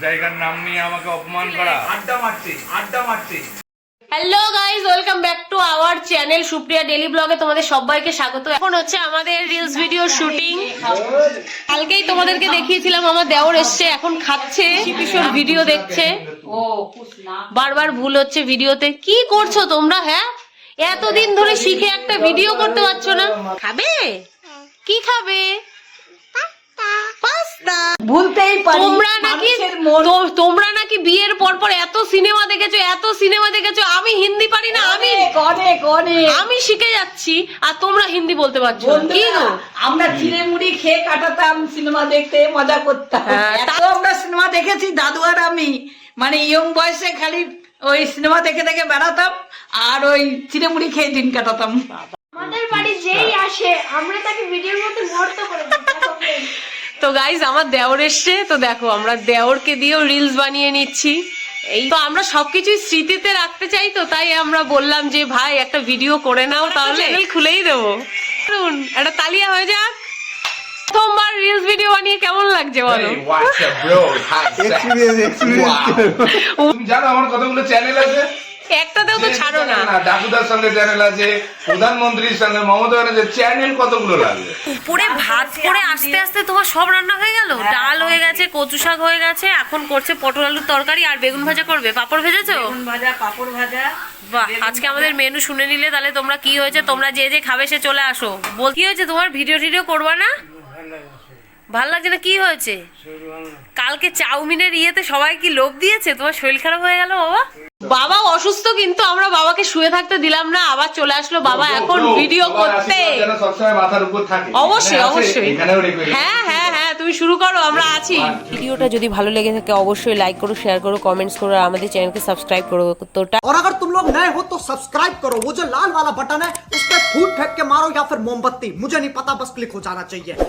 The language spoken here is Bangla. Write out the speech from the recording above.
জায়গার নাম নিয়ে আমাকে অপমান করা। আড্ডা মারতে। Hello guys, welcome back to our channel Supriya daily ব্লগে তোমাদের সবাইকে স্বাগত। এখন হচ্ছে আমাদের রিলস ভিডিও শুটিং। কালকেই তোমাদেরকে দেখিয়েছিলাম আমার দেওর এসছে, এখন খাচ্ছে, কিশোর ভিডিও দেখছে। বারবার ভুল হচ্ছে ভিডিওতে। কি করছো তোমরা? হ্যাঁ, এতদিন ধরে শিখে একটা ভিডিও করতে পারছো না। খাবে? কি খাবে? ভুলতেই পারি। তোমরা নাকি বিয়ের পর এত সিনেমা দেখেছো, আমি হিন্দি পারি না, আমি শিখে যাচ্ছি আর তোমরা হিন্দি বলতে পারছো না। কি গো, আমরা চিড়ে মুড়ি খেয়ে কাটাতাম, সিনেমা দেখতে মজা করতাম। এত আমরা সিনেমা দেখেছি দাদু আর আমি, মানে ইয়ং বয়সে খালি ওই সিনেমা দেখে দেখে বেড়াতাম আর ওই চিড়ে মুড়ি খেয়ে দিন কাটাতাম। আমাদের বাড়ি যেই আসে আমরা তাকে ভিডিওর মধ্যে মুহূর্ত করে দিই। তো গাইজ আমার দেওর এসছে, তো দেখো আমরা দেওরকে দিয়েও রিলস বানিয়ে নিচ্ছি। এই তো আমরা সবকিছু স্মৃতিতে রাখতে চাই, তো তাই আমরা বললাম যে ভাই একটা ভিডিও করে নাও, তাহলে খুলেই দেবো। একটা তালিয়া হয়ে যাক। প্রথমবার রিলস ভিডিও বানিয়ে কেমন লাগছে বলো? তুমি জানো আমার কতগুলো চ্যানেল আছে? একটাতেও তো ছাড়ো না। ডাকুদার সঙ্গে চ্যানেল আছে, প্রধানমন্ত্রীর সঙ্গে মমতা ব্যানার্জির চ্যানেল কতগুলো লাগবে। উপরে ভাত করে আস্তে আস্তে তোমার সব রান্না হয়ে গেল। ডাল হয়ে গেছে, কচু শাক হয়ে গেছে, এখন করছে পটল আলুর তরকারি আর বেগুন ভাজা করবে। পাপড় ভেজেছো? পাপড় ভাজা। বাহ, আজকে আমাদের মেনু শুনে নিলে তাহলে তোমরা কি হয়েছে, তোমরা যে যে খাবে সে চলে আসো। বল, কি হয়েছে তোমার? ভিডিও টিডিও করবা না? ভাল লাগছে না? কি হয়েছে? কালকে চাউমিনের ইয়েতে সবাই কি লোভ দিয়েছে? তোমার শরীর খারাপ হয়ে গেল বাবা? বাবা অসুস্থ, কিন্তু আমরা বাবাকে শুয়ে থাকতে দিলাম না, আবার চলে আসলো বাবা এখন ভিডিও করতে। অবশ্যই অবশ্যই, হ্যাঁ হ্যাঁ হ্যাঁ, তুমি শুরু করো, আমরা আছি। ভিডিওটা যদি ভালো লেগে থাকে অবশ্যই লাইক করো, শেয়ার করো, কমেন্টস করো, আর আমাদের চ্যানেলকে সাবস্ক্রাইব করো। তো और अगर तुम लोग नए हो तो सब्सक्राइब करो, वो जो लाल वाला बटन है उस पर फूट फेंक के मारो या फिर मोमबत्ती, मुझे नहीं पता, बस क्लिक हो जाना चाहिए।